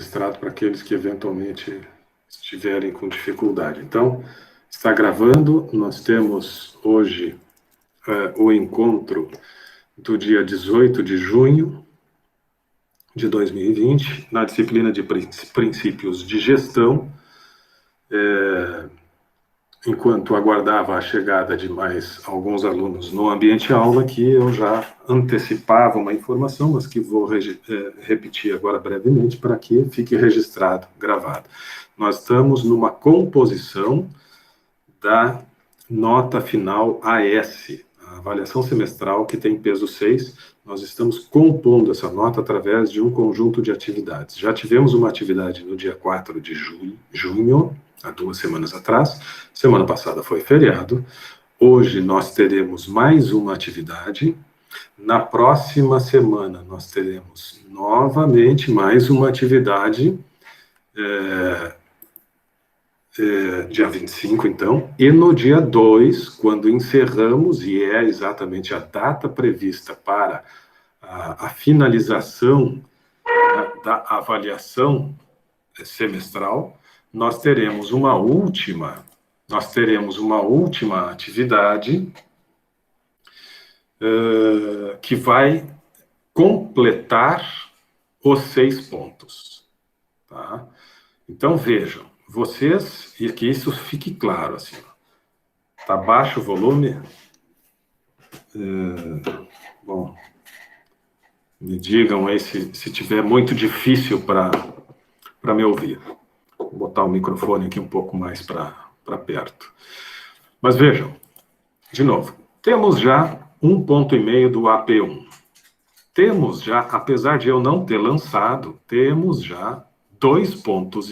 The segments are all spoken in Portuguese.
registrado para aqueles que eventualmente estiverem com dificuldade. Então, está gravando. Nós temos hoje o encontro do dia 18 de junho de 2020, na disciplina de princípios de gestão. Enquanto aguardava a chegada de mais alguns alunos no ambiente aula, que eu já antecipava uma informação, mas que vou repetir agora brevemente para que fique registrado, gravado. Nós estamos numa composição da nota final AS, a avaliação semestral, que tem peso 6. Nós estamos compondo essa nota através de um conjunto de atividades. Já tivemos uma atividade no dia 4 de junho, há 2 semanas atrás. Semana passada foi feriado. Hoje nós teremos mais uma atividade. Na próxima semana nós teremos novamente mais uma atividade, dia 25, então, e no dia 2, quando encerramos, e é exatamente a data prevista para a finalização da avaliação semestral, nós teremos uma última atividade que vai completar os 6 pontos. Tá? Então, vejam, vocês, e que isso fique claro, assim, tá baixo o volume? Bom, me digam aí se tiver muito difícil para me ouvir. Vou botar o microfone aqui um pouco mais para perto. Mas vejam, de novo, temos já 1,5 ponto do AP1. Temos já, apesar de eu não ter lançado, temos já 2,5 pontos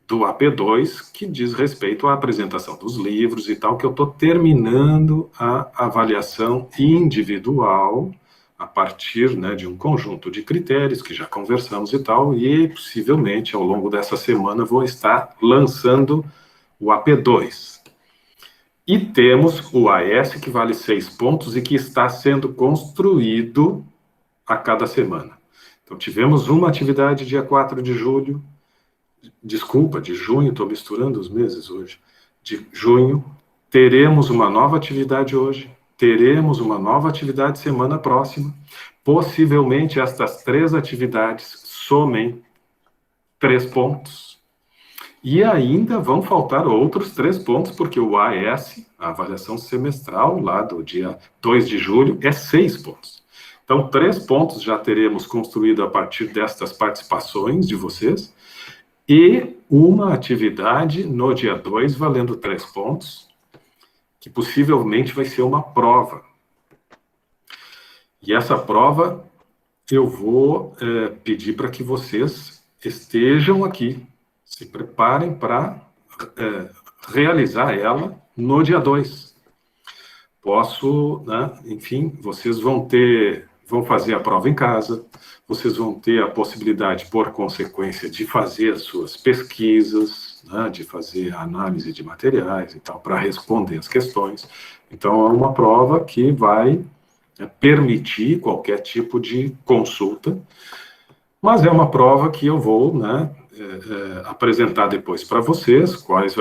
do AP2, que diz respeito à apresentação dos livros e tal, que eu estou terminando a avaliação individual a partir, né, de um conjunto de critérios que já conversamos e tal, e possivelmente ao longo dessa semana vou estar lançando o AP2. E temos o AS, que vale 6 pontos e que está sendo construído a cada semana. Então tivemos uma atividade dia 4 de julho, de junho, estou misturando os meses hoje, de junho, teremos uma nova atividade hoje, teremos uma nova atividade semana próxima, possivelmente estas 3 atividades somem 3 pontos, e ainda vão faltar outros 3 pontos, porque o AS, a avaliação semestral, lá do dia 2 de julho, é 6 pontos. Então, 3 pontos já teremos construído a partir destas participações de vocês, e uma atividade no dia 2, valendo 3 pontos, que possivelmente vai ser uma prova. E essa prova eu vou pedir para que vocês estejam aqui, se preparem para realizar ela no dia 2. Posso, né, enfim, vocês vão fazer a prova em casa, vocês vão ter a possibilidade, por consequência, de fazer as suas pesquisas, né, de fazer a análise de materiais e tal, para responder as questões. Então, é uma prova que vai permitir qualquer tipo de consulta, mas é uma prova que eu vou, né, apresentar depois para vocês quais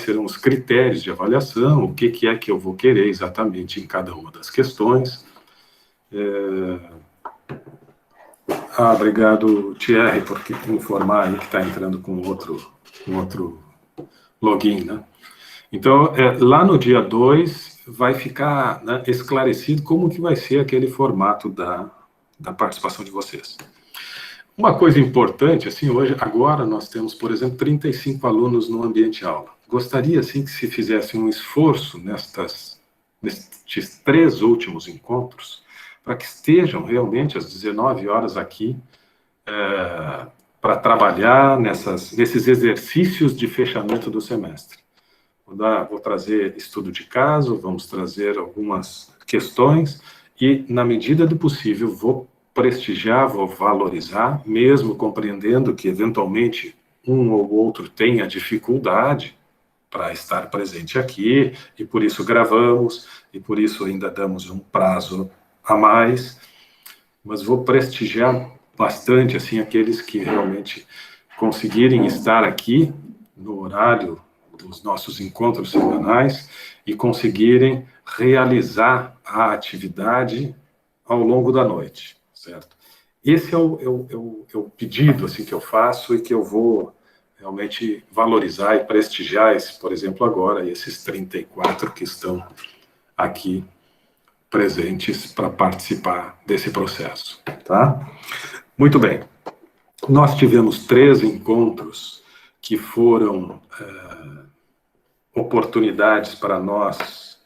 serão os critérios de avaliação, o que é que eu vou querer exatamente em cada uma das questões. Obrigado, Thierry, por informar aí que está entrando com outro login, né? Então, lá no dia 2, vai ficar, né, esclarecido como que vai ser aquele formato da participação de vocês. Uma coisa importante, assim, agora nós temos, por exemplo, 35 alunos no ambiente aula. Gostaria, assim, que se fizesse um esforço nestes 3 últimos encontros, para que estejam realmente às 19 horas aqui, para trabalhar nesses exercícios de fechamento do semestre. Vou trazer estudo de caso, vamos trazer algumas questões, e, na medida do possível, vou prestigiar, vou valorizar, mesmo compreendendo que, eventualmente, um ou outro tenha dificuldade para estar presente aqui, e por isso gravamos, e por isso ainda damos um prazo a mais, mas vou prestigiar bastante assim aqueles que realmente conseguirem estar aqui no horário dos nossos encontros semanais e conseguirem realizar a atividade ao longo da noite, certo? Esse é o pedido assim, que eu faço e que eu vou realmente valorizar e prestigiar, por exemplo, agora, esses 34 que estão aqui presentes para participar desse processo, tá? Muito bem. Nós tivemos 3 encontros que foram oportunidades para nós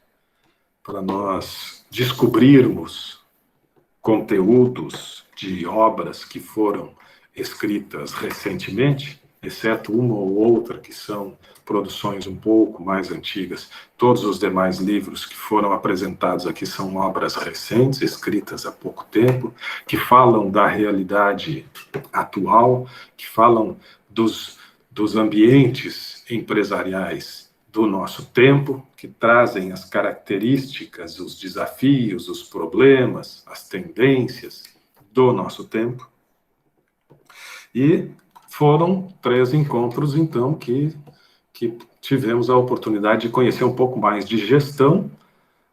descobrirmos conteúdos de obras que foram escritas recentemente, exceto uma ou outra que são produções um pouco mais antigas. Todos os demais livros que foram apresentados aqui são obras recentes, escritas há pouco tempo, que falam da realidade atual, que falam dos ambientes empresariais do nosso tempo, que trazem as características, os desafios, os problemas, as tendências do nosso tempo. E foram 3 encontros, então, que tivemos a oportunidade de conhecer um pouco mais de gestão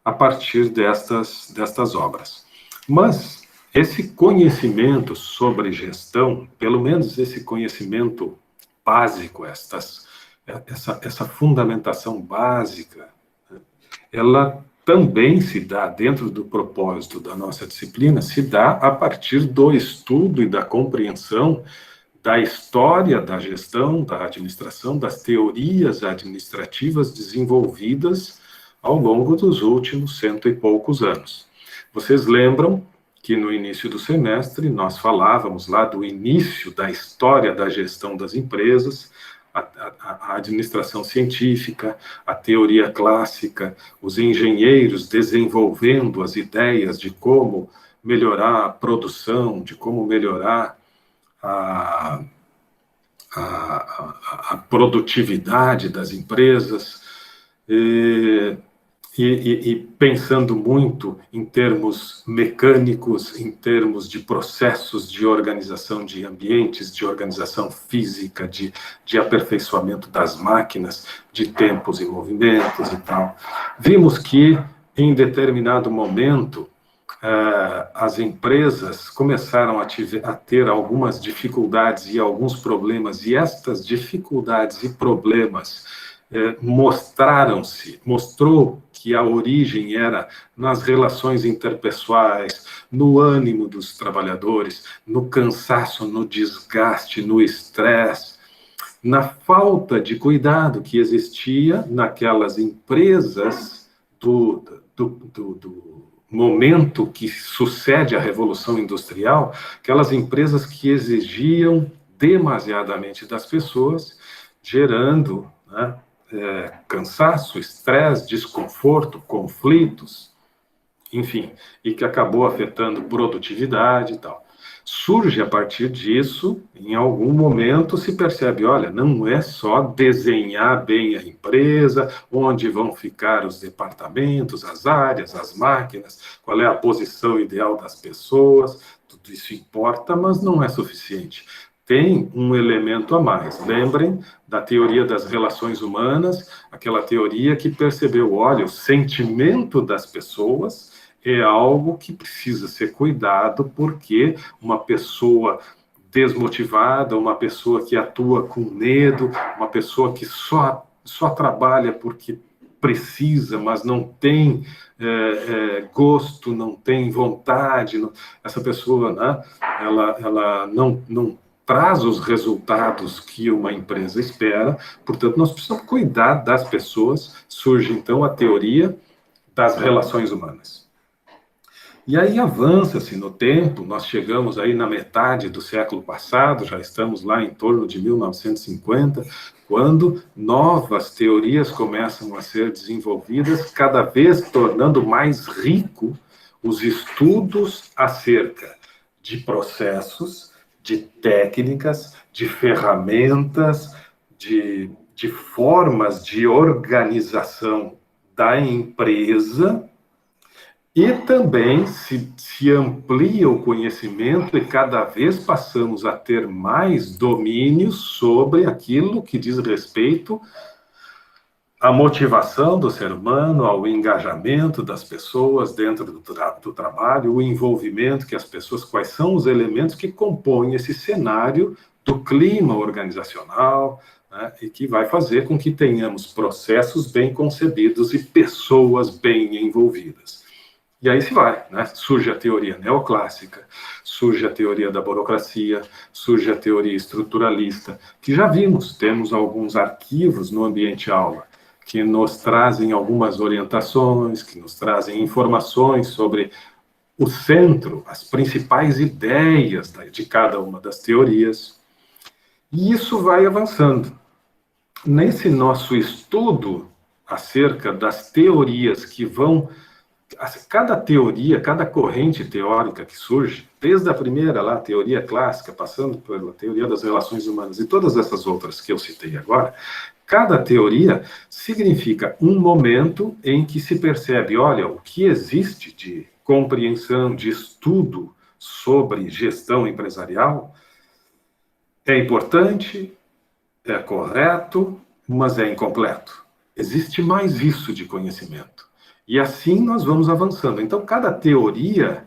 a partir destas obras. Mas esse conhecimento sobre gestão, pelo menos esse conhecimento básico, essa fundamentação básica, ela também se dá, dentro do propósito da nossa disciplina, se dá a partir do estudo e da compreensão da história da gestão, da administração, das teorias administrativas desenvolvidas ao longo dos últimos 100 e poucos anos. Vocês lembram que no início do semestre nós falávamos lá do início da história da gestão das empresas, a administração científica, a teoria clássica, os engenheiros desenvolvendo as ideias de como melhorar a produção, de como melhorar a produtividade das empresas, e pensando muito em termos mecânicos, em termos de processos de organização de ambientes, de organização física, de aperfeiçoamento das máquinas, de tempos e movimentos e tal. Vimos que, em determinado momento, as empresas começaram a ter algumas dificuldades e alguns problemas, e estas dificuldades e problemas mostrou que a origem era nas relações interpessoais, no ânimo dos trabalhadores, no cansaço, no desgaste, no estresse, na falta de cuidado que existia naquelas empresas do momento que sucede à Revolução Industrial, aquelas empresas que exigiam demasiadamente das pessoas, gerando, né, cansaço, estresse, desconforto, conflitos, enfim, e que acabou afetando produtividade e tal. Surge a partir disso, em algum momento se percebe, olha, não é só desenhar bem a empresa, onde vão ficar os departamentos, as áreas, as máquinas, qual é a posição ideal das pessoas, tudo isso importa, mas não é suficiente. Tem um elemento a mais. Lembrem da teoria das relações humanas, aquela teoria que percebeu, olha, o sentimento das pessoas é algo que precisa ser cuidado, porque uma pessoa desmotivada, uma pessoa que atua com medo, uma pessoa que só trabalha porque precisa, mas não tem gosto, não tem vontade, essa pessoa, né, ela não traz os resultados que uma empresa espera, portanto, nós precisamos cuidar das pessoas. Surge, então, a teoria das relações humanas. E aí avança-se no tempo, nós chegamos aí na metade do século passado, já estamos lá em torno de 1950, quando novas teorias começam a ser desenvolvidas, cada vez tornando mais rico os estudos acerca de processos, de técnicas, de ferramentas, de formas de organização da empresa, E também se amplia o conhecimento e cada vez passamos a ter mais domínio sobre aquilo que diz respeito à motivação do ser humano, ao engajamento das pessoas dentro do trabalho, o envolvimento que as pessoas, quais são os elementos que compõem esse cenário do clima organizacional, né, e que vai fazer com que tenhamos processos bem concebidos e pessoas bem envolvidas. E aí se vai, né? Surge a teoria neoclássica, surge a teoria da burocracia, surge a teoria estruturalista, que já vimos, temos alguns arquivos no ambiente aula, que nos trazem algumas orientações, que nos trazem informações sobre o centro, as principais ideias de cada uma das teorias. E isso vai avançando. Nesse nosso estudo acerca das teorias que vão... Cada teoria, cada corrente teórica que surge, desde a primeira lá, teoria clássica, passando pela teoria das relações humanas e todas essas outras que eu citei agora, cada teoria significa um momento em que se percebe, olha, o que existe de compreensão, de estudo sobre gestão empresarial é importante, é correto, mas é incompleto. Existe mais isso de conhecimento. E assim nós vamos avançando. Então, cada teoria,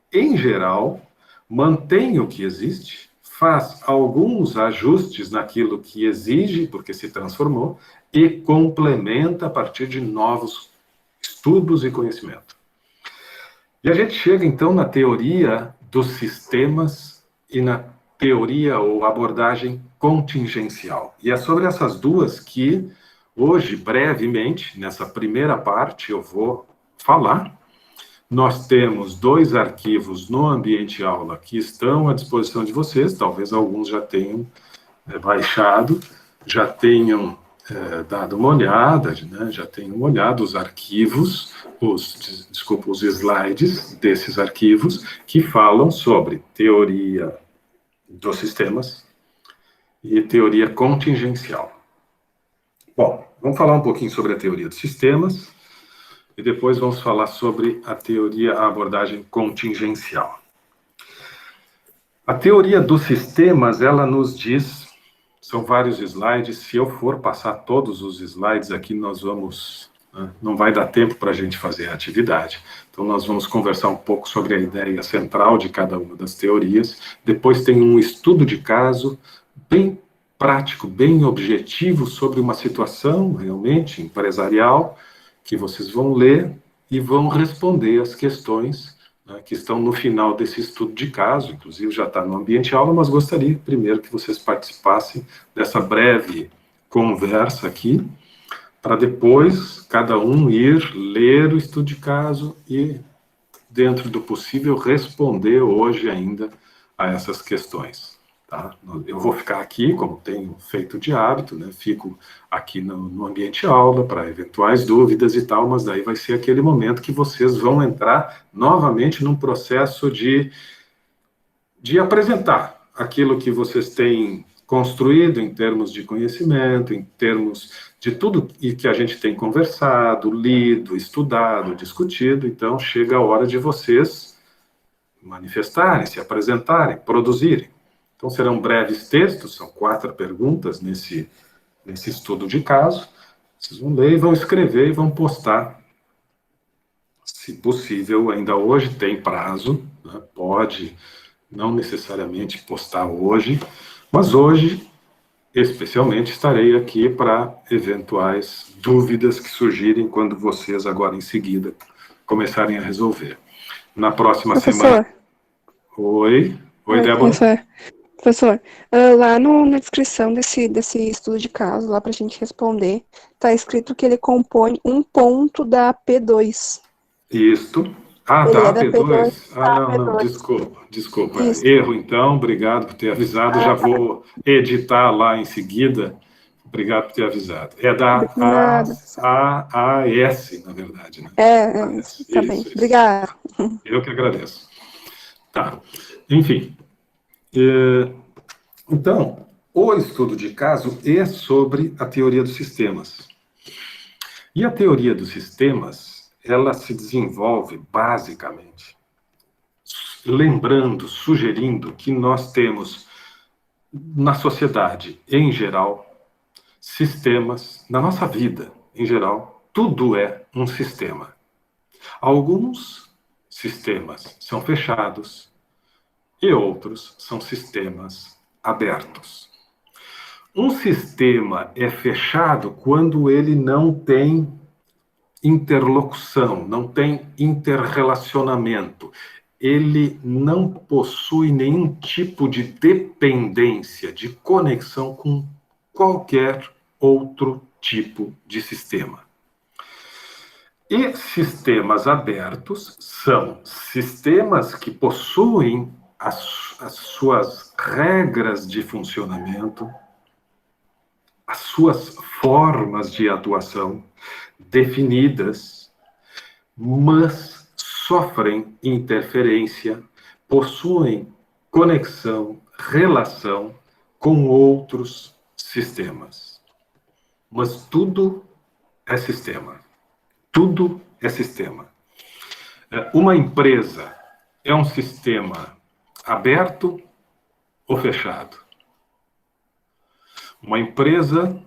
em geral, mantém o que existe, faz alguns ajustes naquilo que exige, porque se transformou, e complementa a partir de novos estudos e conhecimento. E a gente chega, então, na teoria dos sistemas e na teoria ou abordagem contingencial. E é sobre essas duas que hoje, brevemente, nessa primeira parte, eu vou falar. Nós temos 2 arquivos no ambiente aula que estão à disposição de vocês, talvez alguns já tenham baixado, já tenham dado uma olhada, né? Já tenham olhado os arquivos, os slides desses arquivos que falam sobre teoria dos sistemas e teoria contingencial. Bom, vamos falar um pouquinho sobre a teoria dos sistemas e depois vamos falar sobre a abordagem contingencial. A teoria dos sistemas, ela nos diz, são vários slides, se eu for passar todos os slides aqui, nós vamos, não vai dar tempo para a gente fazer a atividade. Então, nós vamos conversar um pouco sobre a ideia central de cada uma das teorias. Depois tem um estudo de caso bem prático, bem objetivo sobre uma situação realmente empresarial, que vocês vão ler e vão responder as questões, né, que estão no final desse estudo de caso, inclusive já está no ambiente aula, mas gostaria primeiro que vocês participassem dessa breve conversa aqui, para depois cada um ir ler o estudo de caso e, dentro do possível, responder hoje ainda a essas questões. Tá? Eu vou ficar aqui, como tenho feito de hábito, né? Fico aqui no ambiente aula para eventuais dúvidas e tal, mas daí vai ser aquele momento que vocês vão entrar novamente num processo de apresentar aquilo que vocês têm construído em termos de conhecimento, em termos de tudo e que a gente tem conversado, lido, estudado, discutido. Então, chega a hora de vocês manifestarem, se apresentarem, produzirem. Então, serão breves textos, são 4 perguntas nesse estudo de caso. Vocês vão ler e vão escrever e vão postar. Se possível, ainda hoje tem prazo, né? Pode não necessariamente postar hoje, mas hoje, especialmente, estarei aqui para eventuais dúvidas que surgirem quando vocês, agora em seguida, começarem a resolver. Na próxima semana... Oi, Débora. Professor, lá na descrição desse estudo de caso, lá para a gente responder, está escrito que ele compõe um ponto da P2. Isto. Ah, ele tá, é P2. P2. Não, desculpa. Erro, então, obrigado por ter avisado. Já vou editar lá em seguida. Obrigado por ter avisado. É da AAS, na verdade, né? Tá bem. Obrigada. Eu que agradeço. Tá. Enfim. Então, o estudo de caso é sobre a teoria dos sistemas. E a teoria dos sistemas, ela se desenvolve basicamente lembrando, sugerindo que nós temos na sociedade em geral sistemas, na nossa vida em geral, tudo é um sistema. Alguns sistemas são fechados e outros são sistemas abertos. Um sistema é fechado quando ele não tem interlocução, não tem interrelacionamento. Ele não possui nenhum tipo de dependência, de conexão com qualquer outro tipo de sistema. E sistemas abertos são sistemas que possuem as suas regras de funcionamento, as suas formas de atuação definidas, mas sofrem interferência, possuem conexão, relação com outros sistemas. Mas tudo é sistema. Tudo é sistema. Uma empresa é um sistema aberto ou fechado? Uma empresa,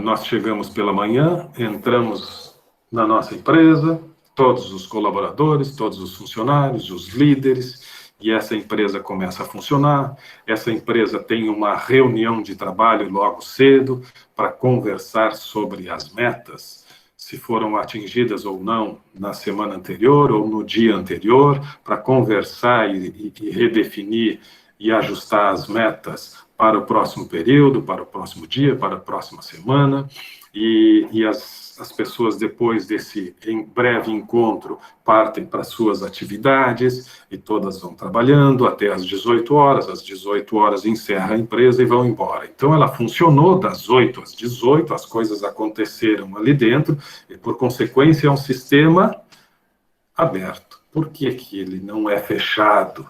nós chegamos pela manhã, entramos na nossa empresa, todos os colaboradores, todos os funcionários, os líderes, e essa empresa começa a funcionar. Essa empresa tem uma reunião de trabalho logo cedo para conversar sobre as metas, se foram atingidas ou não na semana anterior ou no dia anterior, para conversar e redefinir e ajustar as metas para o próximo período, para o próximo dia, para a próxima semana, e as pessoas, depois desse breve encontro, partem para suas atividades, e todas vão trabalhando até às 18 horas, às 18 horas encerra a empresa e vão embora. Então, ela funcionou das 8 às 18, as coisas aconteceram ali dentro, e, por consequência, é um sistema aberto. Por que que ele não é fechado?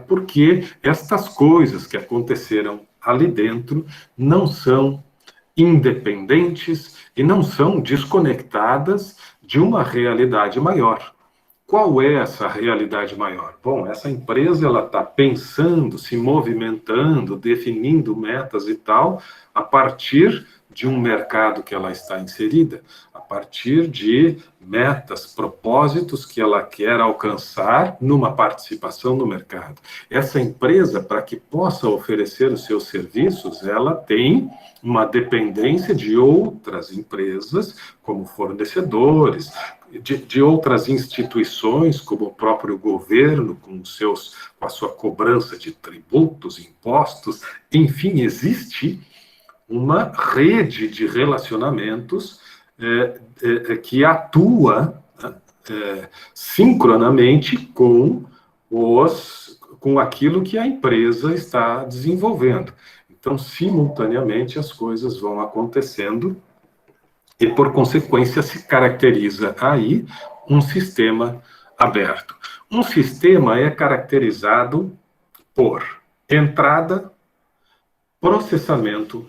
Porque estas coisas que aconteceram ali dentro não são independentes e não são desconectadas de uma realidade maior. Qual é essa realidade maior? Bom, essa empresa ela está pensando, se movimentando, definindo metas e tal, a partir de um mercado que ela está inserida, a partir de metas, propósitos que ela quer alcançar numa participação no mercado. Essa empresa, para que possa oferecer os seus serviços, ela tem uma dependência de outras empresas, como fornecedores, de outras instituições, como o próprio governo, com a sua cobrança de tributos, impostos, enfim, existe uma rede de relacionamentos que atua sincronamente com aquilo que a empresa está desenvolvendo. Então, simultaneamente, as coisas vão acontecendo e, por consequência, se caracteriza aí um sistema aberto. Um sistema é caracterizado por entrada, processamento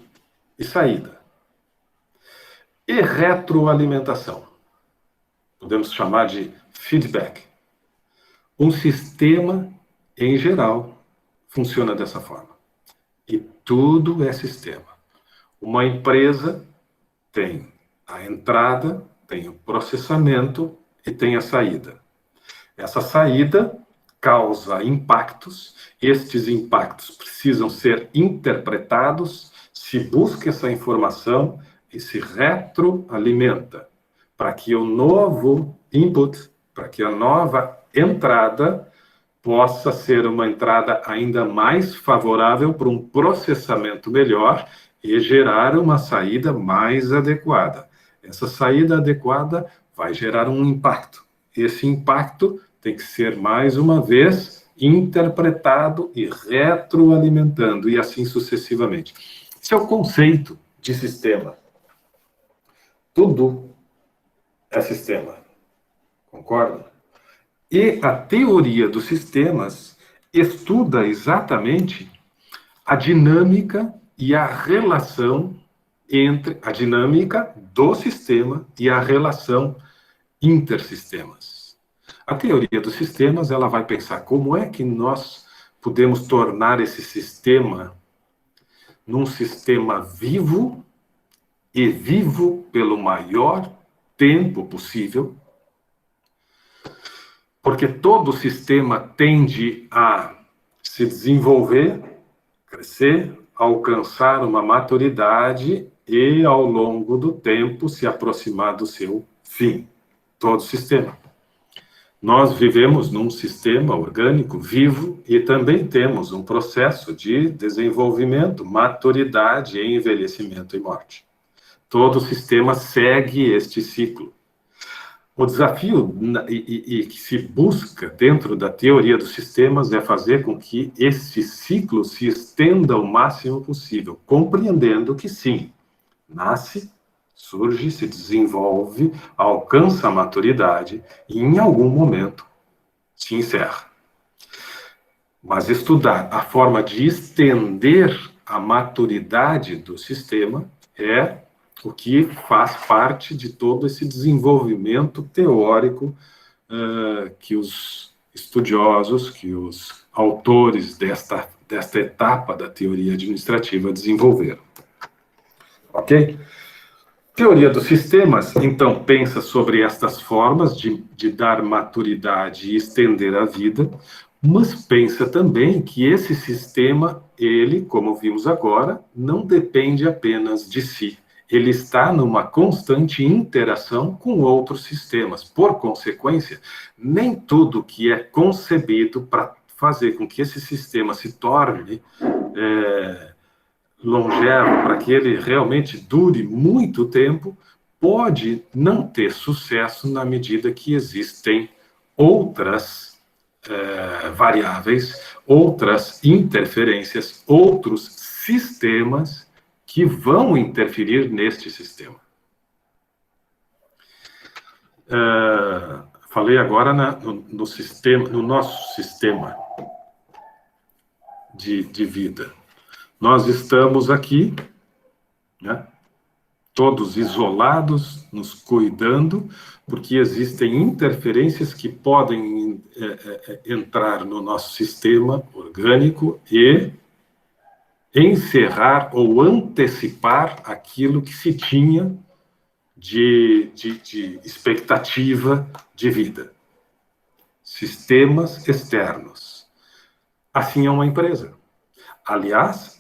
e saída. E retroalimentação. Podemos chamar de feedback. Um sistema, em geral, funciona dessa forma. E tudo é sistema. Uma empresa tem a entrada, tem o processamento e tem a saída. Essa saída causa impactos, estes impactos precisam ser interpretados, se busca essa informação e se retroalimenta, para que o novo input, para que a nova entrada possa ser uma entrada ainda mais favorável para um processamento melhor e gerar uma saída mais adequada. Essa saída adequada vai gerar um impacto. Esse impacto tem que ser, mais uma vez, interpretado e retroalimentando, e assim sucessivamente. Esse é o conceito de sistema. Tudo é sistema. Concorda? E a teoria dos sistemas estuda exatamente a dinâmica e a relação entre a dinâmica do sistema e a relação intersistemas. A teoria dos sistemas, ela vai pensar como é que nós podemos tornar esse sistema num sistema vivo e vivo pelo maior tempo possível, porque todo sistema tende a se desenvolver, crescer, alcançar uma maturidade e, ao longo do tempo, se aproximar do seu fim. Todo sistema. Nós vivemos num sistema orgânico vivo e também temos um processo de desenvolvimento, maturidade, envelhecimento e morte. Todo sistema segue este ciclo. O desafio que se busca dentro da teoria dos sistemas é fazer com que esse ciclo se estenda o máximo possível, compreendendo que sim, nasce, surge, se desenvolve, alcança a maturidade e em algum momento se encerra. Mas estudar a forma de estender a maturidade do sistema é o que faz parte de todo esse desenvolvimento teórico que os estudiosos, que os autores desta etapa da teoria administrativa desenvolveram. Ok? Teoria dos sistemas, então, pensa sobre estas formas de dar maturidade e estender a vida, mas pensa também que esse sistema, ele, como vimos agora, não depende apenas de si. Ele está numa constante interação com outros sistemas. Por consequência, nem tudo que é concebido para fazer com que esse sistema se torne longevo, para que ele realmente dure muito tempo, pode não ter sucesso na medida que existem outras variáveis, outras interferências, outros sistemas que vão interferir neste sistema. Falei agora no nosso sistema de vida. Nós estamos aqui, né, todos isolados, nos cuidando, porque existem interferências que podem entrar no nosso sistema orgânico e encerrar ou antecipar aquilo que se tinha de expectativa de vida. Sistemas externos. Assim é uma empresa. Aliás,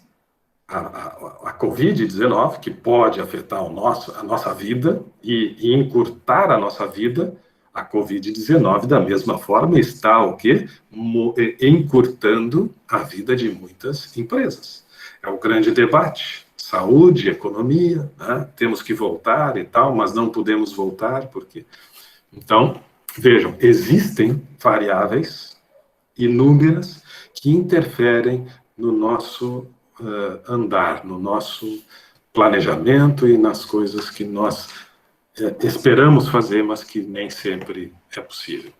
a Covid-19, que pode afetar a nossa vida e encurtar a nossa vida, a Covid-19, da mesma forma, está o quê? Encurtando a vida de muitas empresas. É o grande debate. Saúde, economia, né? Temos que voltar e tal, mas não podemos voltar, porque... Então, vejam, existem variáveis inúmeras que interferem no nosso andar, no nosso planejamento e nas coisas que nós esperamos fazer, mas que nem sempre é possível.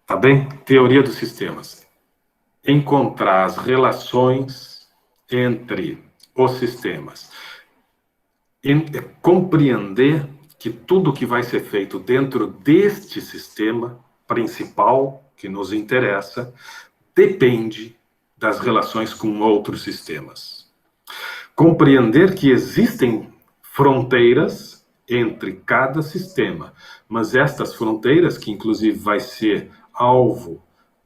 Tá bem? Teoria dos sistemas. Encontrar as relações entre os sistemas. Compreender que tudo que vai ser feito dentro deste sistema principal que nos interessa depende das relações com outros sistemas. Compreender que existem fronteiras entre cada sistema, mas estas fronteiras, que inclusive vai ser alvo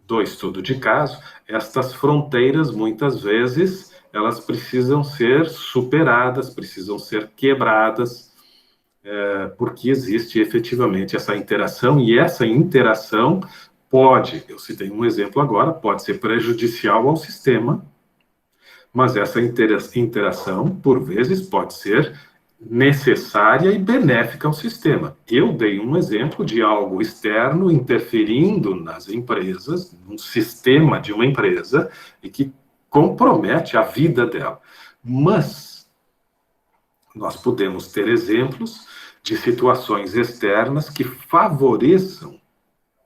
do estudo de caso, estas fronteiras, muitas vezes, elas precisam ser superadas, precisam ser quebradas, porque existe efetivamente essa interação, e essa interação pode, eu citei um exemplo agora, pode ser prejudicial ao sistema, mas essa interação, por vezes, pode ser necessária e benéfica ao sistema. Eu dei um exemplo de algo externo interferindo nas empresas, num sistema de uma empresa, e que compromete a vida dela. Mas nós podemos ter exemplos de situações externas que favoreçam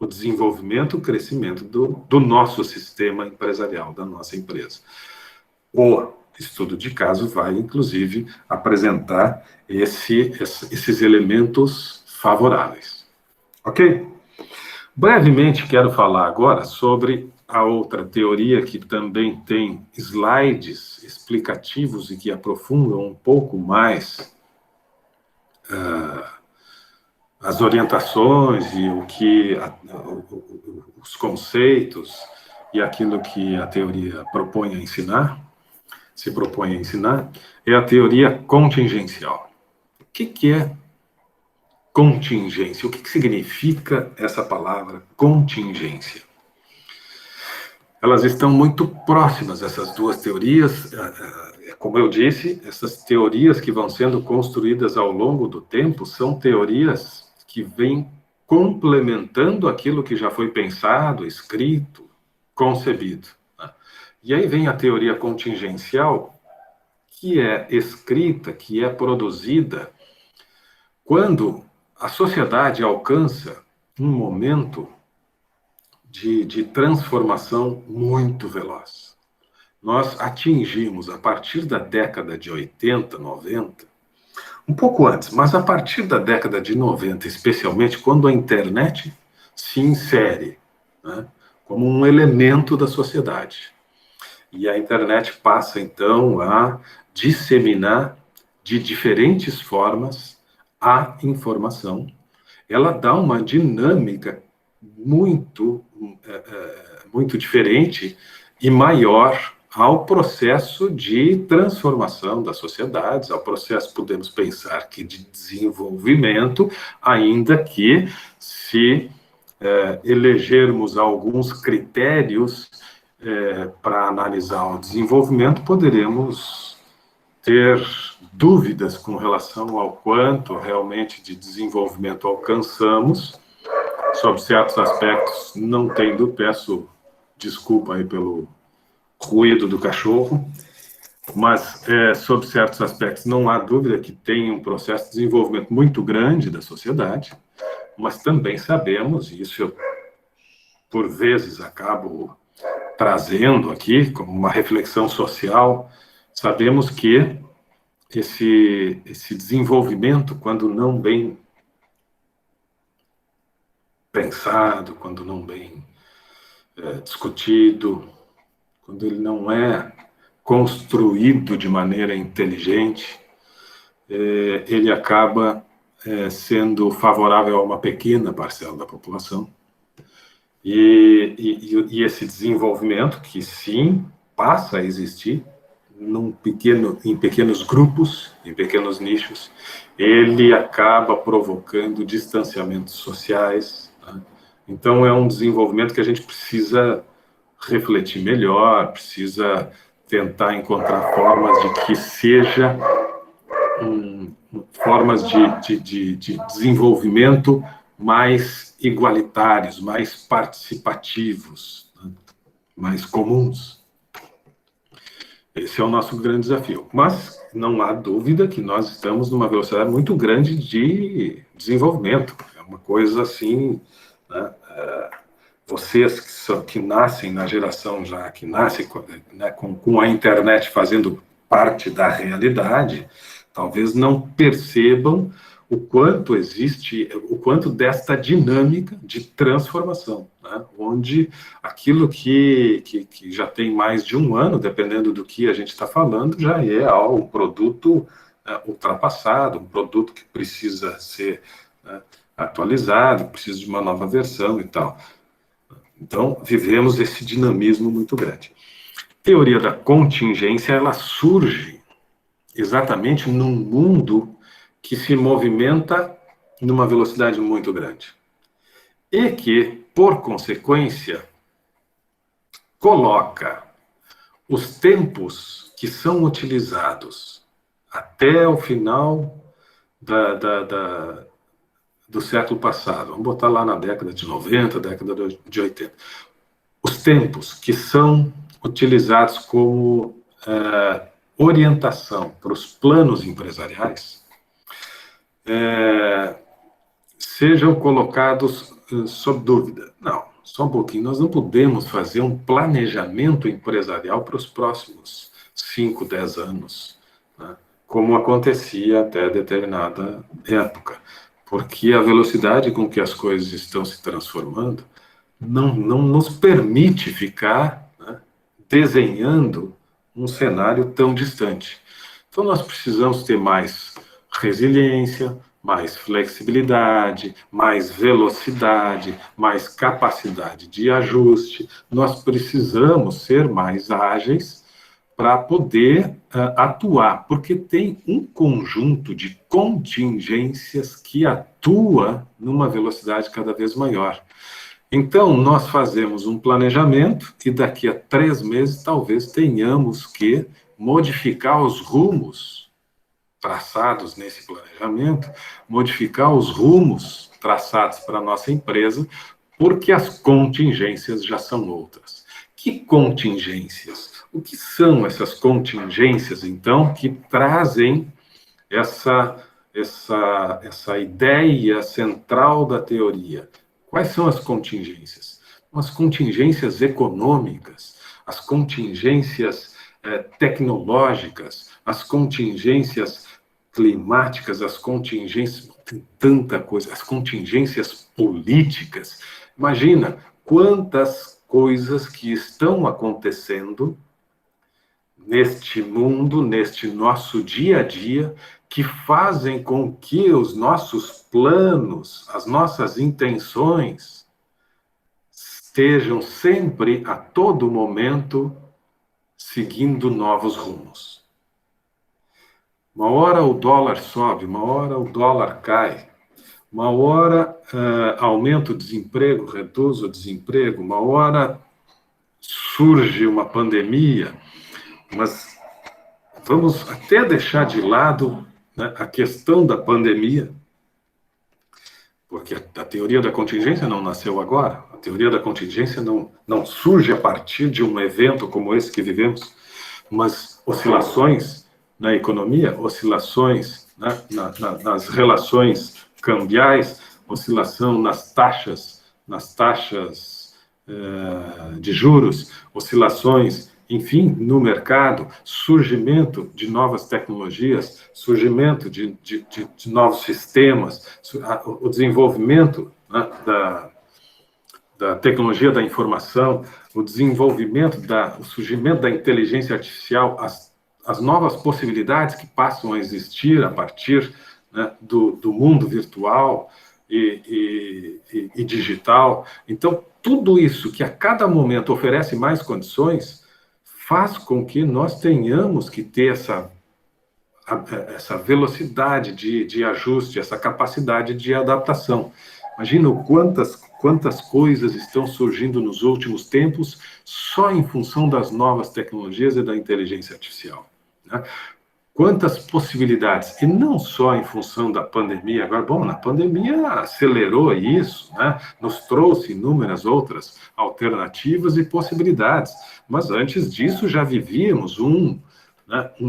o desenvolvimento, o crescimento do nosso sistema empresarial, da nossa empresa. O estudo de caso vai, inclusive, apresentar esses elementos favoráveis. Ok? Brevemente quero falar agora sobre a outra teoria que também tem slides explicativos e que aprofundam um pouco mais as orientações e os conceitos e aquilo que a teoria propõe a ensinar, se propõe a ensinar, é a teoria contingencial. O que é contingência? O que significa essa palavra contingência? Elas estão muito próximas, essas duas teorias. Como eu disse, essas teorias que vão sendo construídas ao longo do tempo são teorias que vêm complementando aquilo que já foi pensado, escrito, concebido. E aí vem a teoria contingencial, que é escrita, que é produzida quando a sociedade alcança um momento de transformação muito veloz. Nós atingimos, a partir da década de 80, 90, um pouco antes, mas a partir da década de 90, especialmente quando a internet se insere, né, como um elemento da sociedade. E a internet passa, então, a disseminar de diferentes formas a informação. Ela dá uma dinâmica muito diferente e maior ao processo de transformação das sociedades, ao processo, podemos pensar que de desenvolvimento, ainda que se elegermos alguns critérios para analisar o desenvolvimento, poderemos ter dúvidas com relação ao quanto realmente de desenvolvimento alcançamos. Sobre certos aspectos, não tendo, peço desculpa aí pelo ruído do cachorro, mas sobre certos aspectos não há dúvida que tem um processo de desenvolvimento muito grande da sociedade, mas também sabemos, e isso eu, por vezes, acabo trazendo aqui como uma reflexão social, sabemos que esse desenvolvimento, quando não bem pensado, quando não bem discutido, quando ele não é construído de maneira inteligente, ele acaba sendo favorável a uma pequena parcela da população. E esse desenvolvimento, que sim, passa a existir em pequenos grupos, em pequenos nichos, ele acaba provocando distanciamentos sociais. Né? Então, é um desenvolvimento que a gente precisa refletir melhor, precisa tentar encontrar formas de que seja formas de desenvolvimento mais igualitários, mais participativos, né? Mais comuns. Esse é o nosso grande desafio. Mas não há dúvida que nós estamos numa velocidade muito grande de desenvolvimento. É uma coisa assim, né? Vocês que nascem na geração já que nasce, né, com a internet fazendo parte da realidade, talvez não percebam o quanto existe, o quanto desta dinâmica de transformação, né? Onde aquilo que já tem mais de um ano, dependendo do que a gente está falando, já é um produto ultrapassado, um produto que precisa ser atualizado, precisa de uma nova versão e tal. Então, vivemos esse dinamismo muito grande. A teoria da contingência, ela surge exatamente num mundo que se movimenta numa velocidade muito grande. E que, por consequência, coloca os tempos que são utilizados até o final do século passado, vamos botar lá na década de 90, década de 80, os tempos que são utilizados como orientação para os planos empresariais sejam colocados sob dúvida. Não, só um pouquinho, nós não podemos fazer um planejamento empresarial para os próximos 5, 10 anos, né? Como acontecia até determinada época. porque a velocidade com que as coisas estão se transformando não nos permite ficar, né, desenhando um cenário tão distante. Então, nós precisamos ter mais resiliência, mais flexibilidade, mais velocidade, mais capacidade de ajuste. Nós precisamos ser mais ágeis para poder atuar, porque tem um conjunto de contingências que atua numa velocidade cada vez maior. Então, nós fazemos um planejamento e daqui a 3 meses talvez tenhamos que modificar os rumos traçados nesse planejamento, modificar os rumos traçados para a nossa empresa, porque as contingências já são outras. Que contingências? O que são essas contingências, então, que trazem essa ideia central da teoria? Quais são as contingências? As contingências econômicas, as contingências tecnológicas, as contingências climáticas, as contingências, tem tanta coisa, as contingências políticas. Imagina quantas coisas que estão acontecendo neste mundo, neste nosso dia a dia, que fazem com que os nossos planos, as nossas intenções, estejam sempre, a todo momento, seguindo novos rumos. Uma hora o dólar sobe, uma hora o dólar cai, uma hora aumenta o desemprego, reduz o desemprego, uma hora surge uma pandemia, mas vamos até deixar de lado, né, a questão da pandemia, porque a teoria da contingência não nasceu agora, a teoria da contingência não surge a partir de um evento como esse que vivemos, mas oscilações na economia, oscilações, né, nas relações cambiais, oscilação nas taxas de juros, oscilações, enfim, no mercado, surgimento de novas tecnologias, surgimento de novos sistemas, o desenvolvimento, né, da tecnologia da informação, o desenvolvimento, o surgimento da inteligência artificial, as novas possibilidades que passam a existir a partir, né, do mundo virtual e digital. Então, tudo isso que a cada momento oferece mais condições faz com que nós tenhamos que ter essa velocidade de ajuste, essa capacidade de adaptação. Imagina quantas coisas estão surgindo nos últimos tempos só em função das novas tecnologias e da inteligência artificial, né? Quantas possibilidades, e não só em função da pandemia. Agora, bom, na pandemia acelerou isso, né? Nos trouxe inúmeras outras alternativas e possibilidades, mas antes disso já vivíamos um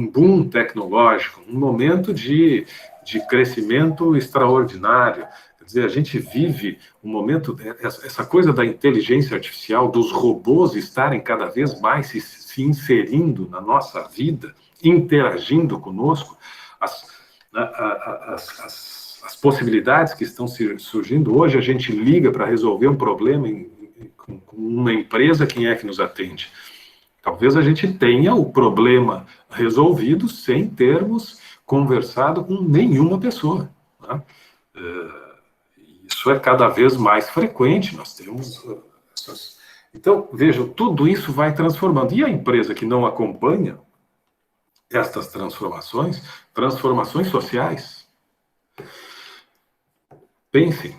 boom tecnológico, um momento de crescimento extraordinário. Quer dizer, a gente vive um momento, essa coisa da inteligência artificial, dos robôs estarem cada vez mais se inserindo na nossa vida, interagindo conosco, as possibilidades que estão surgindo. Hoje a gente liga para resolver um problema com uma empresa, quem é que nos atende? Talvez a gente tenha o problema resolvido sem termos conversado com nenhuma pessoa, né? Isso é cada vez mais frequente, nós temos essas... Então, vejam, tudo isso vai transformando. E a empresa que não acompanha estas transformações sociais, pensem,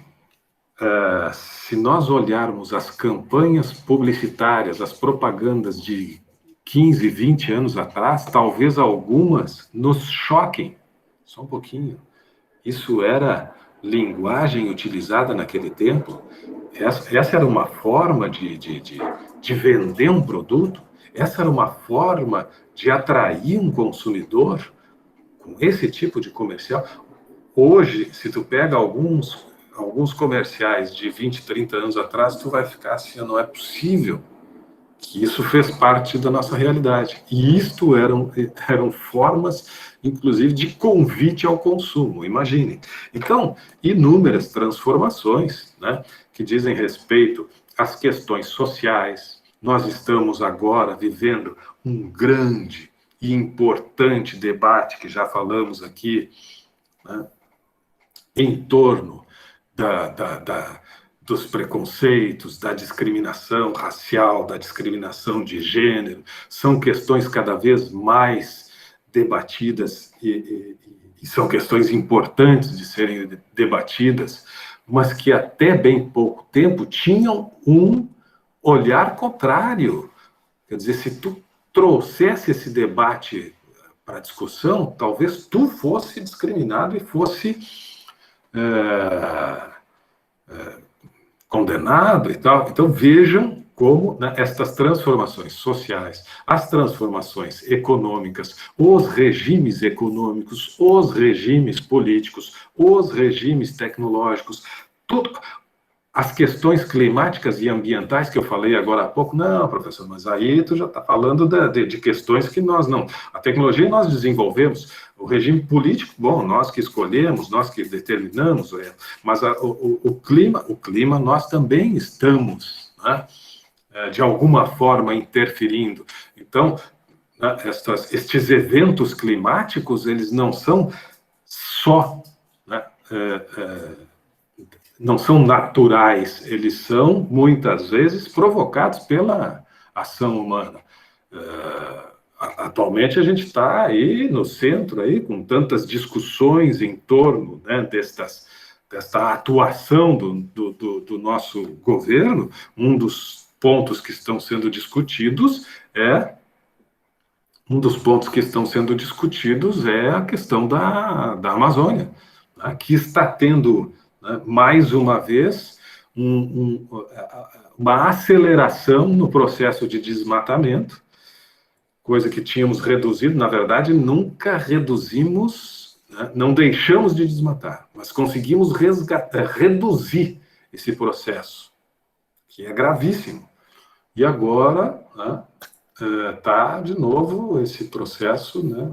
se nós olharmos as campanhas publicitárias, as propagandas de 15, 20 anos atrás, talvez algumas nos choquem. Só um pouquinho. Isso era linguagem utilizada naquele tempo? Essa era uma forma de vender um produto? Essa era uma forma de atrair um consumidor com esse tipo de comercial? Hoje, se tu pega alguns comerciais de 20, 30 anos atrás, tu vai ficar assim, não é possível que isso fez parte da nossa realidade. E isto eram formas, inclusive, de convite ao consumo, imagine. Então, inúmeras transformações, né, que dizem respeito às questões sociais. Nós estamos agora vivendo um grande e importante debate, que já falamos aqui, né, em torno dos preconceitos, da discriminação racial, da discriminação de gênero. São questões cada vez mais debatidas e são questões importantes de serem debatidas, mas que até bem pouco tempo tinham um olhar contrário. Quer dizer, se tu trouxesse esse debate para discussão, talvez tu fosse discriminado e fosse condenado e tal. Então, vejam como, né, estas transformações sociais, as transformações econômicas, os regimes econômicos, os regimes políticos, os regimes tecnológicos, tudo, as questões climáticas e ambientais que eu falei agora há pouco, não, professor, mas aí tu já está falando de questões que nós não... A tecnologia nós desenvolvemos, o regime político, bom, nós que escolhemos, nós que determinamos, mas o clima nós também estamos, né, de alguma forma interferindo. Então, né, estes eventos climáticos, eles não são só... né, não são naturais, eles são, muitas vezes, provocados pela ação humana. Atualmente, a gente está aí no centro, aí, com tantas discussões em torno, né, desta atuação do nosso governo. Um dos pontos que estão sendo discutidos é a questão da Amazônia, né, que está tendo, né, mais uma vez, uma aceleração no processo de desmatamento, coisa que tínhamos reduzido. Na verdade, nunca reduzimos, né, não deixamos de desmatar, mas conseguimos reduzir esse processo, que é gravíssimo. E agora, né, está, de novo, esse processo, né,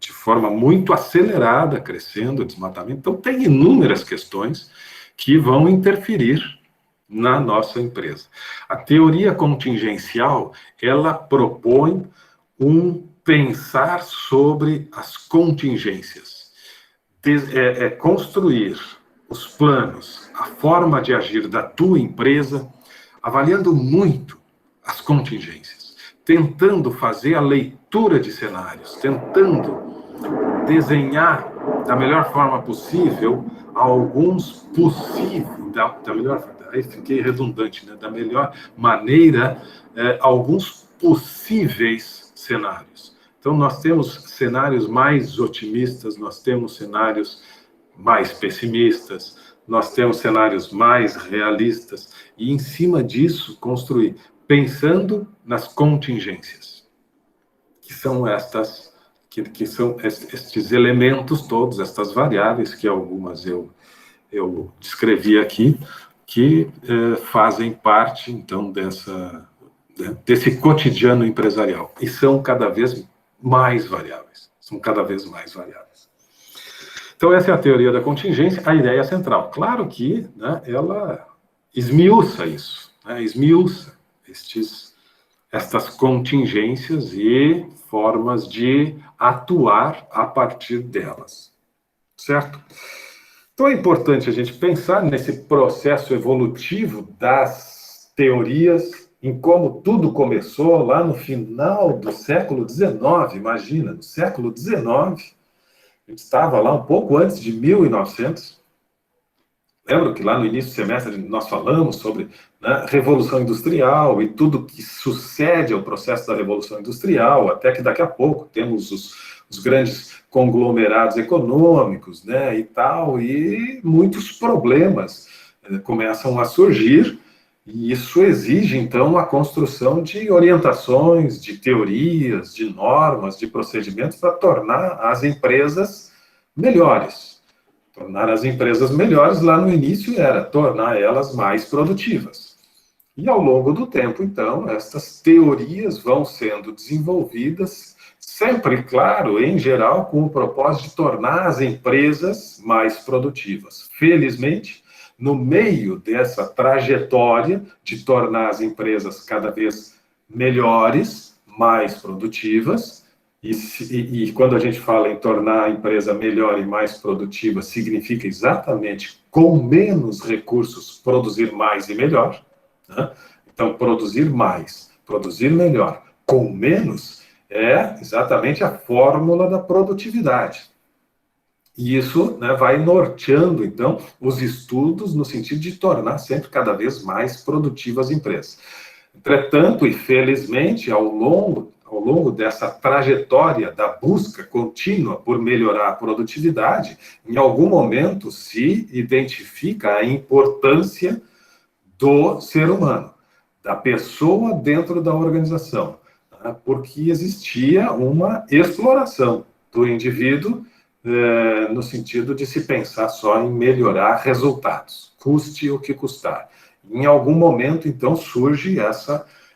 de forma muito acelerada, crescendo o desmatamento. Então, tem inúmeras questões que vão interferir na nossa empresa. A teoria contingencial, ela propõe pensar sobre as contingências, construir os planos, a forma de agir da tua empresa, avaliando muito as contingências, tentando fazer a leitura de cenários, tentando desenhar da melhor forma possível alguns possíveis, da melhor, aí fiquei redundante, né, da melhor maneira, alguns possíveis cenários. Então, nós temos cenários mais otimistas, nós temos cenários mais pessimistas, nós temos cenários mais realistas, e em cima disso construir, pensando nas contingências, que são que são estes elementos todos, estas variáveis, que algumas eu descrevi aqui, que fazem parte, então, desse cotidiano empresarial, e são cada vez mais variáveis, Então, essa é a teoria da contingência, a ideia central. Claro que, né, ela esmiuça isso, né, esmiuça estas contingências e formas de atuar a partir delas, certo? Então, é importante a gente pensar nesse processo evolutivo das teorias, em como tudo começou lá no final do século XIX, imagina, no século XIX, a gente estava lá um pouco antes de 1900, lembra que lá no início do semestre nós falamos sobre, né, Revolução Industrial e tudo que sucede ao processo da Revolução Industrial, até que daqui a pouco temos os grandes conglomerados econômicos, né, e tal, e muitos problemas começam a surgir, e isso exige, então, a construção de orientações, de teorias, de normas, de procedimentos para tornar as empresas melhores. Tornar as empresas melhores, lá no início, era tornar elas mais produtivas. E ao longo do tempo, então, estas teorias vão sendo desenvolvidas, sempre, claro, em geral, com o propósito de tornar as empresas mais produtivas. Felizmente, no meio dessa trajetória de tornar as empresas cada vez melhores, mais produtivas, e quando a gente fala em tornar a empresa melhor e mais produtiva, significa exatamente com menos recursos produzir mais e melhor, né? Então, produzir mais, produzir melhor, com menos, é exatamente a fórmula da produtividade. E isso, né, vai norteando, então, os estudos no sentido de tornar sempre cada vez mais produtivas as empresas. Entretanto, e felizmente, ao longo dessa trajetória da busca contínua por melhorar a produtividade, em algum momento se identifica a importância do ser humano, da pessoa dentro da organização, tá? Porque existia uma exploração do indivíduo no sentido de se pensar só em melhorar resultados, custe o que custar. Em algum momento, então, surge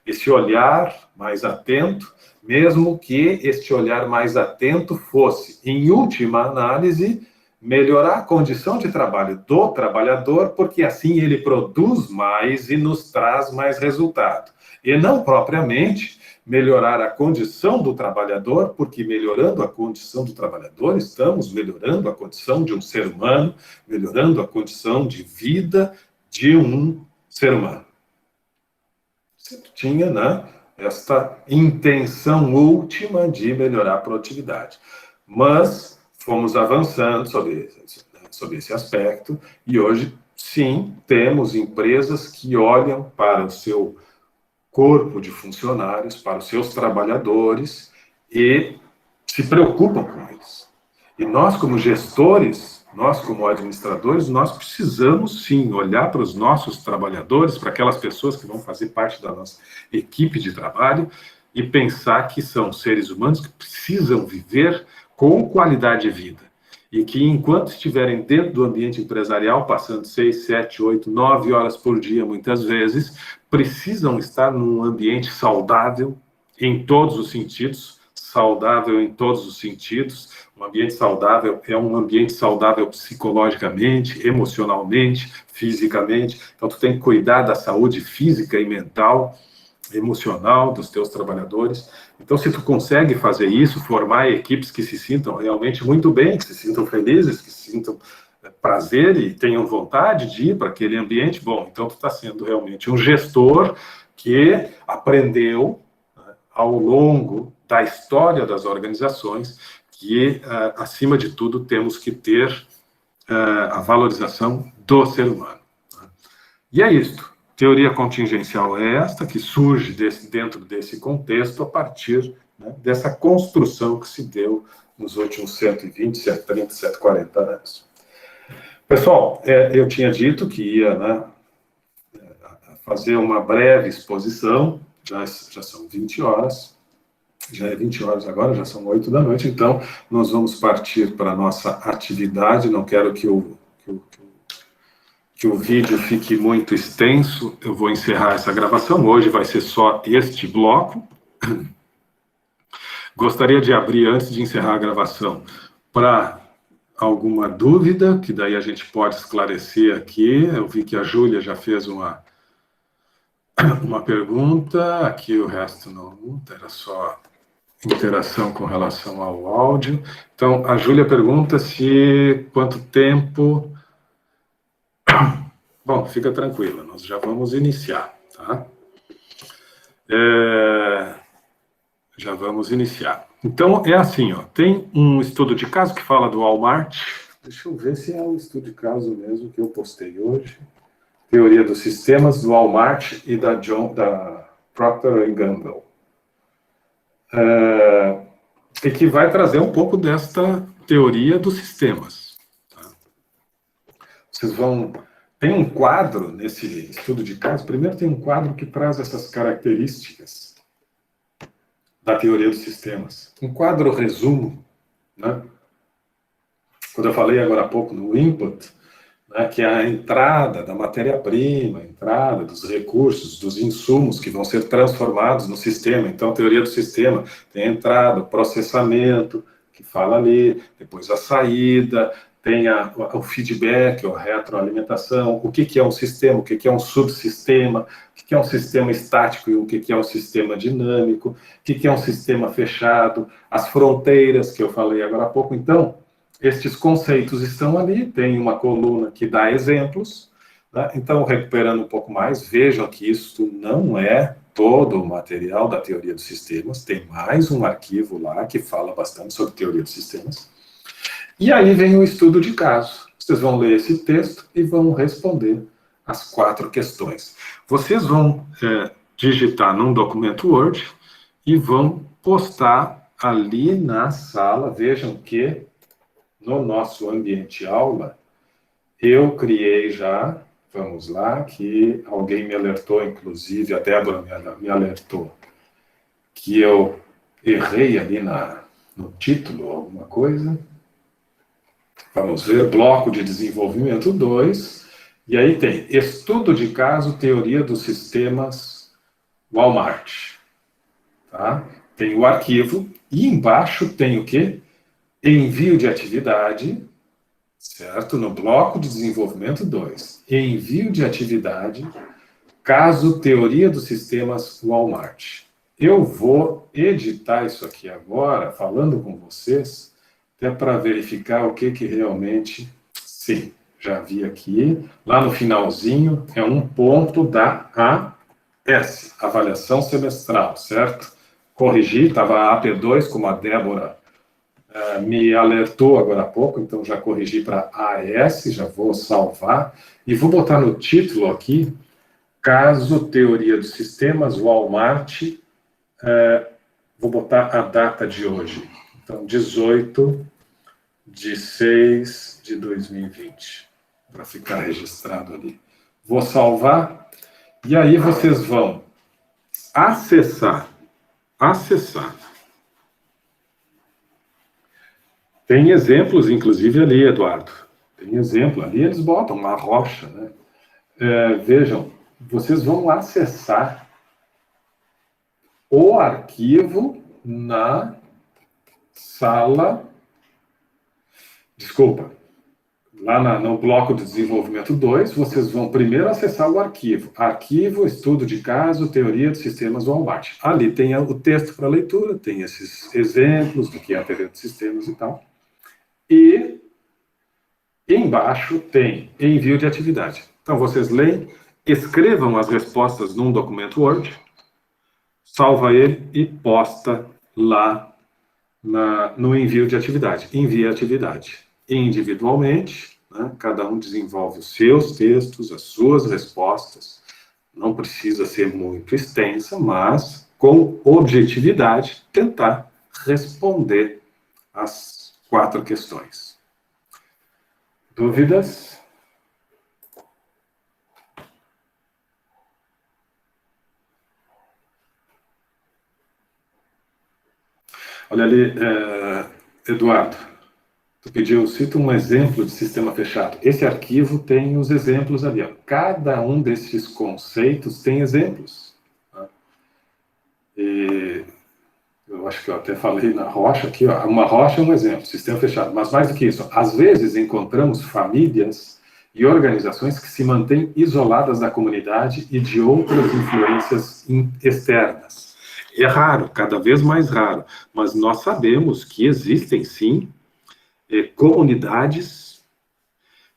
esse olhar mais atento, mesmo que este olhar mais atento fosse, em última análise, melhorar a condição de trabalho do trabalhador, porque assim ele produz mais e nos traz mais resultado. E não propriamente melhorar a condição do trabalhador, porque melhorando a condição do trabalhador, estamos melhorando a condição de um ser humano, melhorando a condição de vida de um ser humano. Sempre tinha, né, esta intenção última de melhorar a produtividade. Mas fomos avançando sobre esse aspecto, e hoje, sim, temos empresas que olham para o seu corpo de funcionários, para os seus trabalhadores e se preocupam com eles. E nós, como gestores, nós, como administradores, nós precisamos, sim, olhar para os nossos trabalhadores, para aquelas pessoas que vão fazer parte da nossa equipe de trabalho e pensar que são seres humanos que precisam viver com qualidade de vida. E que, enquanto estiverem dentro do ambiente empresarial, passando 6, 7, 8, 9 horas por dia, muitas vezes, precisam estar num ambiente saudável em todos os sentidos, um ambiente saudável é um ambiente saudável psicologicamente, emocionalmente, fisicamente. Então, tu tem que cuidar da saúde física e mental, emocional dos teus trabalhadores. Então, se tu consegue fazer isso, formar equipes que se sintam realmente muito bem, que se sintam felizes, que se sintam prazer e tenham vontade de ir para aquele ambiente, bom, então tu está sendo realmente um gestor que aprendeu, né, ao longo da história das organizações que, acima de tudo, temos que ter a valorização do ser humano. Né? E é isto. Teoria contingencial é esta, que surge dentro desse contexto a partir, né, dessa construção que se deu nos últimos 120, 130, 140 anos. Pessoal, eu tinha dito que ia, né, fazer uma breve exposição, já são 20 horas, já é 20 horas agora, já são 8 da noite, então nós vamos partir para a nossa atividade. Não quero que o vídeo fique muito extenso, eu vou encerrar essa gravação, hoje vai ser só este bloco. Gostaria de abrir, antes de encerrar a gravação, para alguma dúvida, que daí a gente pode esclarecer aqui. Eu vi que a Júlia já fez uma pergunta, aqui o resto não, era só interação com relação ao áudio. Então, a Júlia pergunta se quanto tempo... Bom, fica tranquila, nós já vamos iniciar, tá? Já vamos iniciar. Então, é assim, ó, tem um estudo de caso que fala do Walmart. Deixa eu ver se é o estudo de caso mesmo que eu postei hoje. Teoria dos sistemas do Walmart e da Procter & Gamble. E que vai trazer um pouco desta teoria dos sistemas. Tá? Vocês vão... Tem um quadro nesse estudo de caso. Primeiro tem um quadro que traz essas características da teoria dos sistemas. Um quadro resumo, né? Quando eu falei agora há pouco no input, né, que é a entrada da matéria-prima, a entrada dos recursos, dos insumos que vão ser transformados no sistema. Então, a teoria do sistema tem a entrada, o processamento, que fala ali, depois a saída, tem o feedback, a retroalimentação, o que é um sistema, o que é um subsistema, o que é um sistema estático e o que é um sistema dinâmico, o que é um sistema fechado, as fronteiras que eu falei agora há pouco. Então, estes conceitos estão ali, tem uma coluna que dá exemplos, né? Então, recuperando um pouco mais, vejam que isso não é todo o material da teoria dos sistemas, tem mais um arquivo lá que fala bastante sobre teoria dos sistemas. E aí vem o estudo de caso. Vocês vão ler esse texto e vão responder as 4 questões. Vocês vão digitar num documento Word e vão postar ali na sala. Vejam que no nosso ambiente aula, eu criei já, vamos lá, que alguém me alertou, inclusive a Débora me alertou, que eu errei ali no título, alguma coisa. Vamos ver, bloco de desenvolvimento 2, e aí tem estudo de caso, teoria dos sistemas Walmart. Tá? Tem o arquivo, e embaixo tem o quê? Envio de atividade, certo? No bloco de desenvolvimento 2. Envio de atividade, caso teoria dos sistemas Walmart. Eu vou editar isso aqui agora, falando com vocês, até para verificar o que realmente... Sim, já vi aqui. Lá no finalzinho, é um ponto da AS, avaliação semestral, certo? Corrigi, estava AP2, como a Débora me alertou agora há pouco, então já corrigi para AS, já vou salvar, e vou botar no título aqui, caso teoria dos sistemas, Walmart, vou botar a data de hoje, então 18/6/2020, para ficar registrado ali. Vou salvar, e aí vocês vão acessar. Tem exemplos, inclusive, ali, Eduardo. Tem exemplo. Ali eles botam uma rocha, né? Vejam, vocês vão acessar o arquivo na sala... Desculpa. Lá no bloco de desenvolvimento 2, vocês vão primeiro acessar o arquivo. Arquivo, estudo de caso, teoria dos sistemas Walmart. Ali tem o texto para leitura, tem esses exemplos do que é a teoria dos sistemas e tal. E embaixo tem envio de atividade. Então, vocês leem, escrevam as respostas num documento Word, salva ele e posta lá no envio de atividade. Envia a atividade individualmente, né? Cada um desenvolve os seus textos, as suas respostas. Não precisa ser muito extensa, mas com objetividade, tentar responder as 4 questões. Dúvidas? Olha ali, Eduardo, tu pediu, cita um exemplo de sistema fechado. Esse arquivo tem os exemplos ali. Ó. Cada um desses conceitos tem exemplos. Tá? E eu acho que eu até falei na rocha aqui, ó, uma rocha é um exemplo, sistema fechado. Mas mais do que isso, às vezes encontramos famílias e organizações que se mantêm isoladas da comunidade e de outras influências externas. É raro, cada vez mais raro, mas nós sabemos que existem, sim, comunidades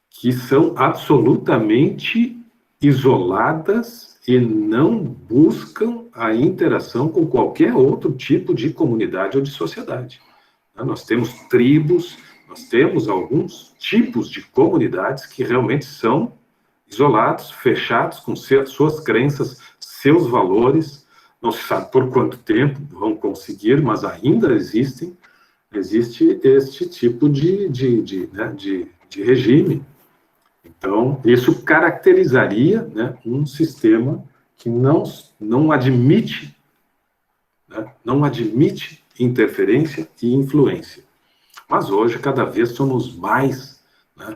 que são absolutamente isoladas e não buscam a interação com qualquer outro tipo de comunidade ou de sociedade. Nós temos tribos, nós temos alguns tipos de comunidades que realmente são isolados, fechados com suas crenças, seus valores. Não se sabe por quanto tempo vão conseguir, mas ainda existe este tipo de regime. Então, isso caracterizaria, né, um sistema que não admite, né, não admite interferência e influência. Mas hoje, cada vez somos mais, né,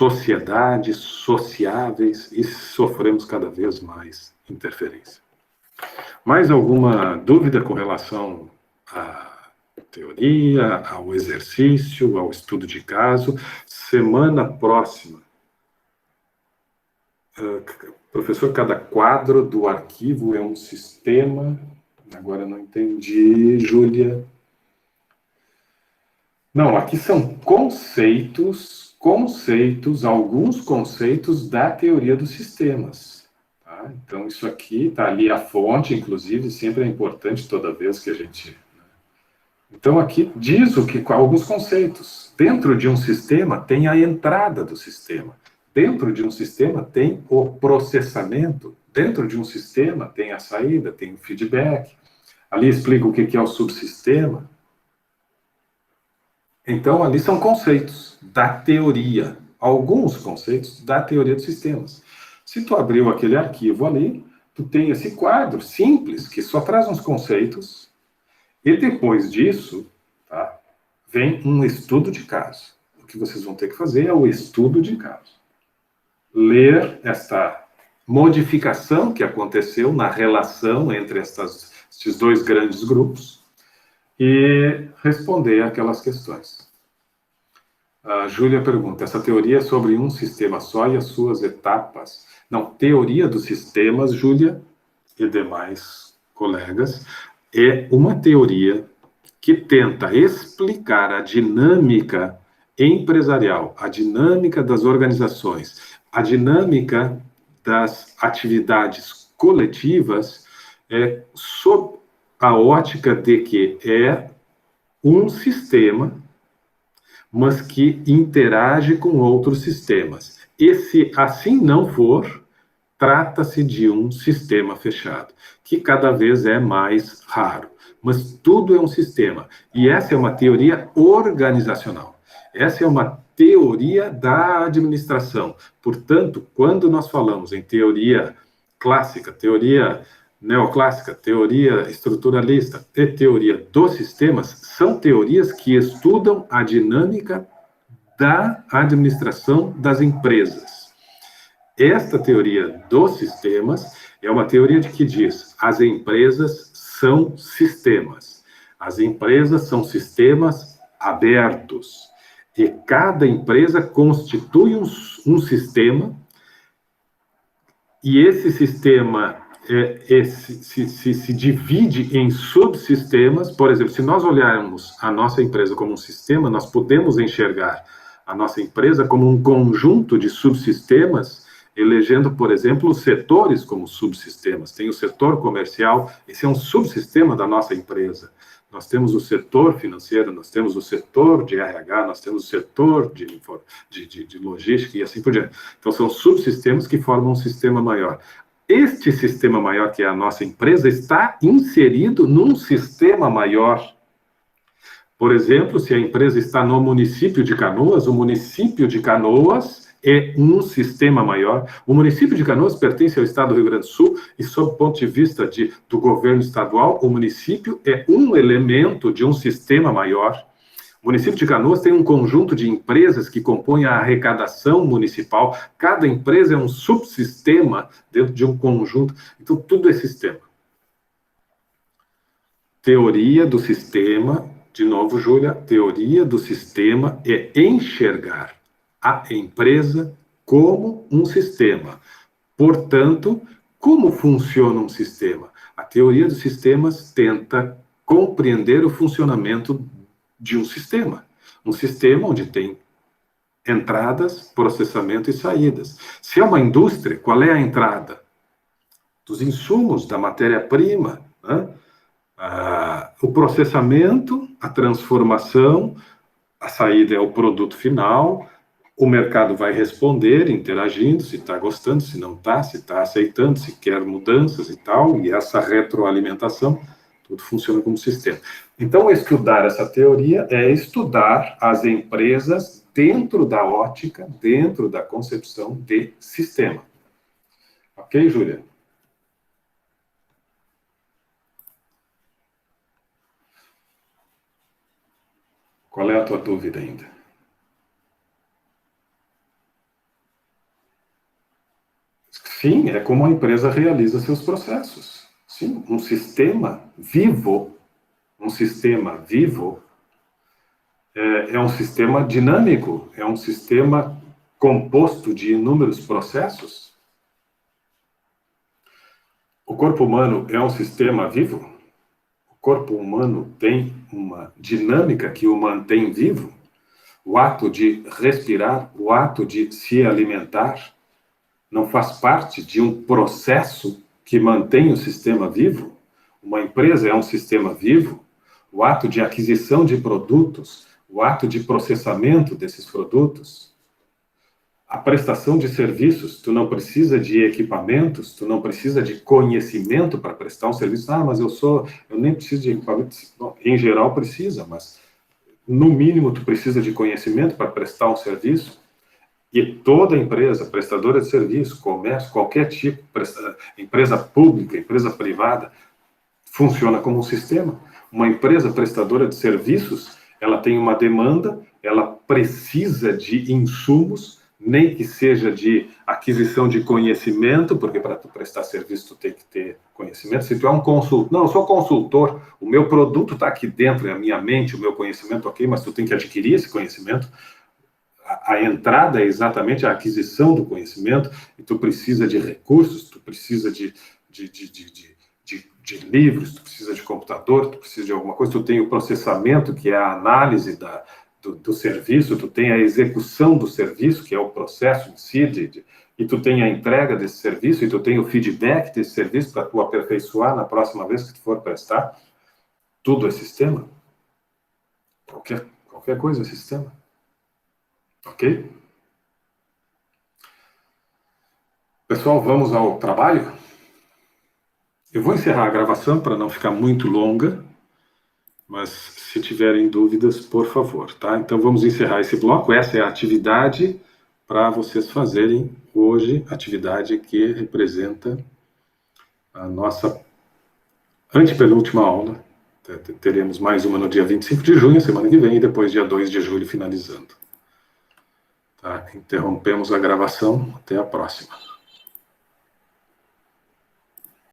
sociedades sociáveis e sofremos cada vez mais interferência. Mais alguma dúvida com relação à teoria, ao exercício, ao estudo de caso? Semana próxima, professor, cada quadro do arquivo é um sistema. Agora não entendi, Júlia. Não, aqui são conceitos, alguns conceitos da teoria dos sistemas. Tá? Então, isso aqui está ali a fonte, inclusive, sempre é importante toda vez que a gente... Então, aqui diz o que alguns conceitos. Dentro de um sistema tem a entrada do sistema. Dentro de um sistema tem o processamento. Dentro de um sistema tem a saída, tem o feedback. Ali explica o que é o subsistema. Então, ali são conceitos da teoria. Alguns conceitos da teoria dos sistemas. Se tu abriu aquele arquivo ali, tu tem esse quadro simples, que só traz uns conceitos, e depois disso, tá, vem um estudo de caso. O que vocês vão ter que fazer é o estudo de caso. Ler esta modificação que aconteceu na relação entre estes dois grandes grupos e responder aquelas questões. A Júlia pergunta, essa teoria é sobre um sistema só e as suas etapas? Não, teoria dos sistemas, Júlia e demais colegas, é uma teoria que tenta explicar a dinâmica empresarial, a dinâmica das organizações, a dinâmica das atividades coletivas, sob a ótica de que é um sistema, mas que interage com outros sistemas. E se assim não for, trata-se de um sistema fechado, que cada vez é mais raro. Mas tudo é um sistema. E essa é uma teoria organizacional. Essa é uma teoria da administração. Portanto, quando nós falamos em teoria clássica, teoria neoclássica, teoria estruturalista e teoria dos sistemas, são teorias que estudam a dinâmica da administração das empresas. Esta teoria dos sistemas é uma teoria de que diz as empresas são sistemas. As empresas são sistemas abertos. E cada empresa constitui um sistema, e esse sistema se divide em subsistemas. Por exemplo, se nós olharmos a nossa empresa como um sistema, nós podemos enxergar a nossa empresa como um conjunto de subsistemas, elegendo, por exemplo, os setores como subsistemas. Tem o setor comercial, esse é um subsistema da nossa empresa. Nós temos o setor financeiro, nós temos o setor de RH, nós temos o setor de logística e assim por diante. Então, são subsistemas que formam um sistema maior. Este sistema maior, que é a nossa empresa, está inserido num sistema maior. Por exemplo, se a empresa está no município de Canoas, o município de Canoas é um sistema maior. O município de Canoas pertence ao estado do Rio Grande do Sul e, sob o ponto de vista do governo estadual, o município é um elemento de um sistema maior. O município de Canoas tem um conjunto de empresas que compõem a arrecadação municipal. Cada empresa é um subsistema dentro de um conjunto. Então, tudo é sistema. Teoria do sistema, de novo, Júlia, teoria do sistema é enxergar a empresa como um sistema. Portanto, como funciona um sistema? A teoria dos sistemas tenta compreender o funcionamento de um sistema onde tem entradas, processamento e saídas. Se é uma indústria, qual é a entrada? Dos insumos, da matéria-prima, né? O processamento, a transformação, a saída é o produto final, o mercado vai responder, interagindo, se está gostando, se não está, se está aceitando, se quer mudanças e tal, e essa retroalimentação, tudo funciona como sistema. Então, estudar essa teoria é estudar as empresas dentro da ótica, dentro da concepção de sistema. Ok, Júlia? Qual é a tua dúvida ainda? Sim, é como a empresa realiza seus processos. Sim, um sistema vivo é um sistema dinâmico, é um sistema composto de inúmeros processos. O corpo humano é um sistema vivo? O corpo humano tem uma dinâmica que o mantém vivo? O ato de respirar, o ato de se alimentar, não faz parte de um processo que mantém o sistema vivo? Uma empresa é um sistema vivo? O ato de aquisição de produtos, o ato de processamento desses produtos, a prestação de serviços, tu não precisa de equipamentos, tu não precisa de conhecimento para prestar um serviço. Ah, mas eu nem preciso de equipamento. Bom, em geral precisa, mas no mínimo tu precisa de conhecimento para prestar um serviço. E toda empresa, prestadora de serviço, comércio, qualquer tipo, empresa pública, empresa privada, funciona como um sistema. Uma empresa prestadora de serviços, ela tem uma demanda, ela precisa de insumos, nem que seja de aquisição de conhecimento, porque para tu prestar serviço tu tem que ter conhecimento. Se tu é um consultor, não, eu sou consultor, o meu produto está aqui dentro, é a minha mente, o meu conhecimento, ok, mas tu tem que adquirir esse conhecimento. A entrada é exatamente a aquisição do conhecimento, e tu precisa de recursos, tu precisa de livros, tu precisa de computador, tu precisa de alguma coisa, tu tem o processamento, que é a análise do serviço, tu tem a execução do serviço, que é o processo em si, e tu tem a entrega desse serviço, e tu tem o feedback desse serviço para tu aperfeiçoar na próxima vez que tu for prestar. Tudo é sistema. Qualquer coisa é sistema. Ok? Pessoal, vamos ao trabalho? Eu vou encerrar a gravação para não ficar muito longa, mas se tiverem dúvidas, por favor, tá? Então vamos encerrar esse bloco. Essa é a atividade para vocês fazerem hoje, atividade que representa a nossa antepenúltima aula. Teremos mais uma no dia 25 de junho, semana que vem, e depois dia 2 de julho, finalizando. Tá? Interrompemos a gravação. Até a próxima.